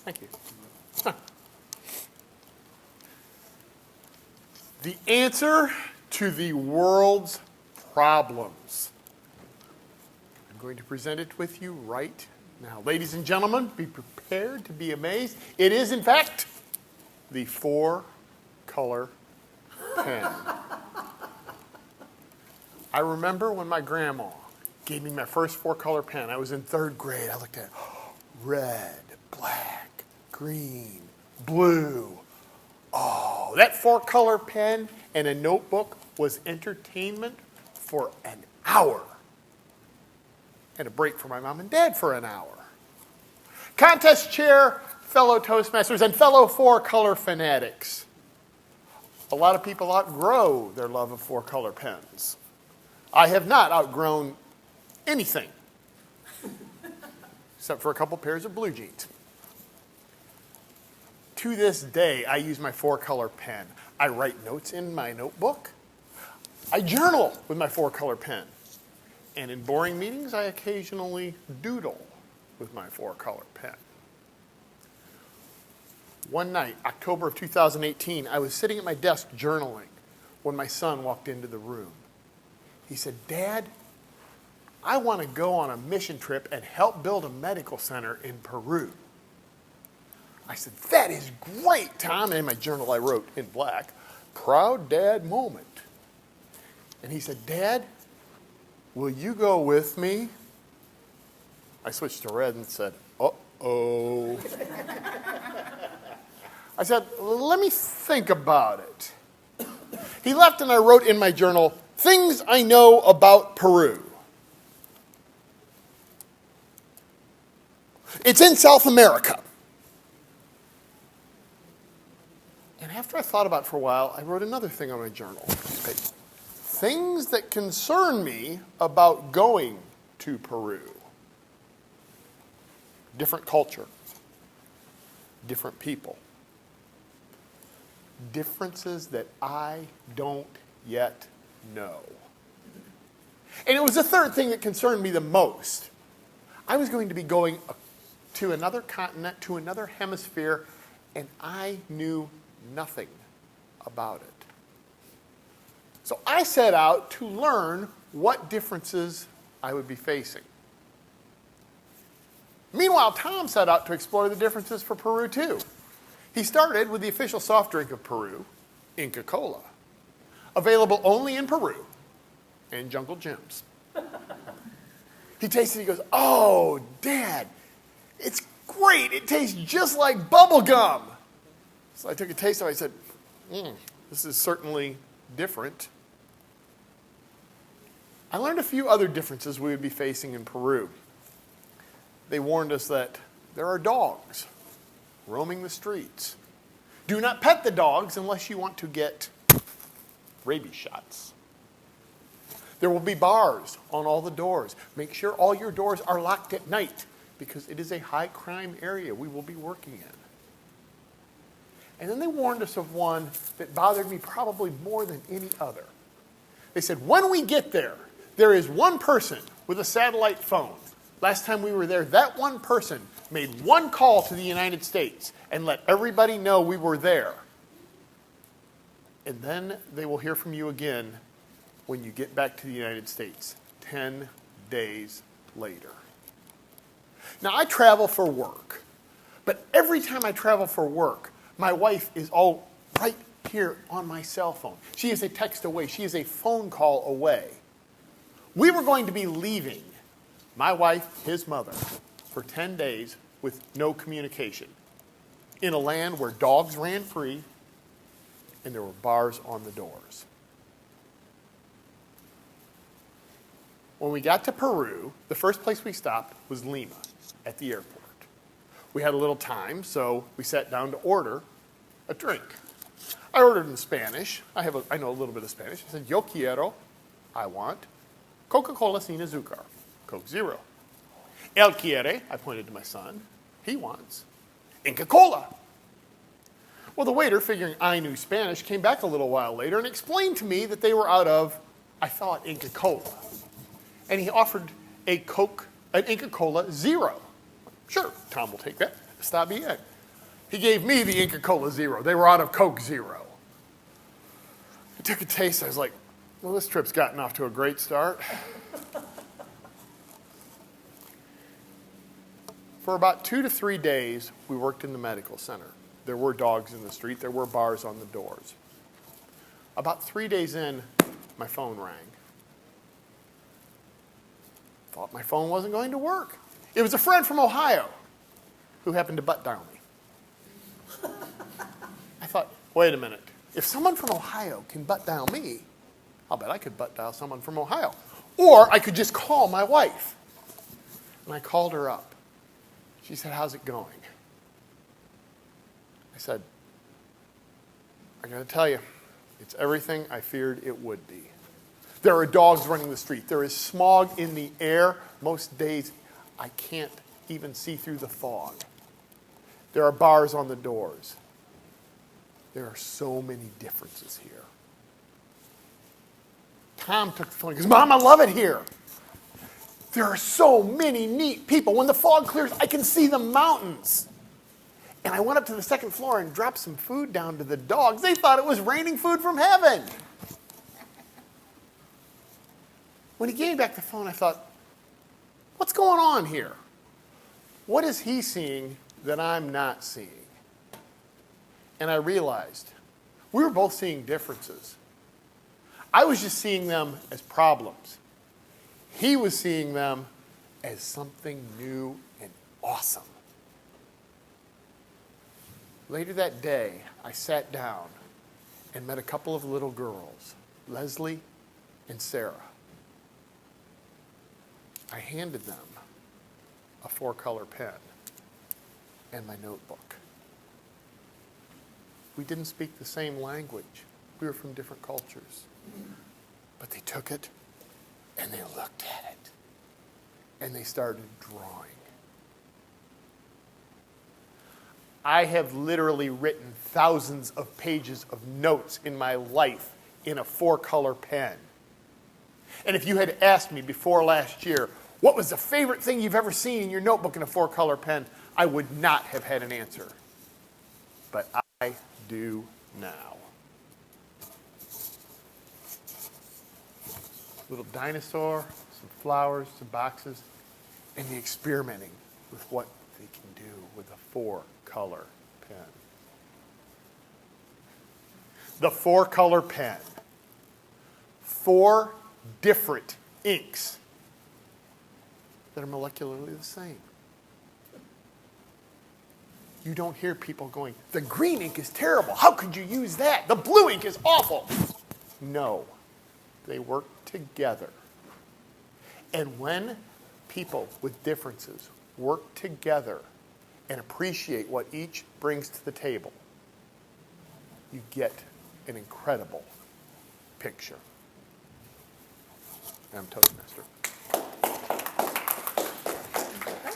Thank you. The answer to the world's problems. I'm going to present it with you right now. Ladies and gentlemen, be prepared to be amazed. It is, in fact, the four-color pen. I remember when my grandma gave me my first four-color pen. I was in third grade. I looked at it. Red, black, green, blue. Oh, that four-color pen and a notebook was entertainment for an hour. And a break for my mom and dad for an hour. Contest chair, fellow Toastmasters, and fellow four-color fanatics. A lot of people outgrow their love of four-color pens. I have not outgrown anything, except for a couple pairs of blue jeans. To this day, I use my four-color pen. I write notes in my notebook. I journal with my four-color pen. And in boring meetings, I occasionally doodle with my four-color pen. One night, October of 2018, I was sitting at my desk journaling when my son walked into the room. He said, "Dad, I want to go on a mission trip and help build a medical center in Peru." I said, "That is great, Tom." And in my journal, I wrote in black, "Proud dad moment." And he said, "Dad, will you go with me?" I switched to red and said, "Uh-oh." I said, "Let me think about it." He left and I wrote in my journal, "Things I know about Peru." It's in South America. And after I thought about it for a while, I wrote another thing on my journal. Things that concern me about going to Peru. Different culture. Different people. Differences that I don't yet know. And it was the third thing that concerned me the most. I was going to be going to another continent, to another hemisphere, and I knew nothing about it. So I set out to learn what differences I would be facing. Meanwhile, Tom set out to explore the differences for Peru too. He started with the official soft drink of Peru, Inca Kola, available only in Peru and Jungle Gyms. He tasted it, he goes, "Oh, Dad, it's great. It tastes just like bubble gum." So I took a taste of it. I said, "This is certainly different." I learned a few other differences we would be facing in Peru. They warned us that there are dogs roaming the streets. Do not pet the dogs unless you want to get rabies shots. There will be bars on all the doors. Make sure all your doors are locked at night because it is a high crime area we will be working in. And then they warned us of one that bothered me probably more than any other. They said, when we get there, there is one person with a satellite phone. Last time we were there, that one person made one call to the United States and let everybody know we were there. And then they will hear from you again when you get back to the United States, 10 days later. Now, I travel for work, but every time I travel for work, my wife is all right here on my cell phone. She is a text away. She is a phone call away. We were going to be leaving, my wife, his mother, for 10 days with no communication in a land where dogs ran free and there were bars on the doors. When we got to Peru, the first place we stopped was Lima at the airport. We had a little time, so we sat down to order a drink. I ordered in Spanish. I know a little bit of Spanish. I said, "Yo quiero," I want, "Coca-Cola sin azúcar," Coke Zero. "Él quiere," I pointed to my son, he wants, "Inca Kola." Well, the waiter, figuring I knew Spanish, came back a little while later and explained to me that they were out of, I thought, Inca Kola. And he offered an Inca Kola Zero. Sure, Tom will take that. Está bien. He gave me the Inca Cola Zero. They were out of Coke Zero. I took a taste. I was like, well, this trip's gotten off to a great start. For about 2 to 3 days, we worked in the medical center. There were dogs in the street. There were bars on the doors. About 3 days in, my phone rang. Thought my phone wasn't going to work. It was a friend from Ohio who happened to butt dial me. I thought, wait a minute. If someone from Ohio can butt dial me, I'll bet I could butt dial someone from Ohio. Or I could just call my wife. And I called her up. She said, how's it going? I said, I got to tell you, it's everything I feared it would be. There are dogs running the street. There is smog in the air. Most days, I can't even see through the fog. There are bars on the doors. There are so many differences here. Tom took the phone and goes, Mom, I love it here. There are so many neat people. When the fog clears, I can see the mountains. And I went up to the second floor and dropped some food down to the dogs. They thought it was raining food from heaven. When he gave me back the phone, I thought, what's going on here? What is he seeing that I'm not seeing? And I realized we were both seeing differences. I was just seeing them as problems. He was seeing them as something new and awesome. Later that day, I sat down and met a couple of little girls, Leslie and Sarah. I handed them a 4-color pen and my notebook. We didn't speak the same language. We were from different cultures. But they took it and they looked at it and they started drawing. I have literally written thousands of pages of notes in my life in a 4-color pen. And if you had asked me before last year, what was the favorite thing you've ever seen in your notebook in a 4-color pen, I would not have had an answer. But I do now. Little dinosaur, some flowers, some boxes, and the experimenting with what they can do with a 4-color pen. The 4-color pen. 4 different inks that are molecularly the same. You don't hear people going, the green ink is terrible. How could you use that? The blue ink is awful. No, they work together. And when people with differences work together and appreciate what each brings to the table, you get an incredible picture. I'm Toastmaster.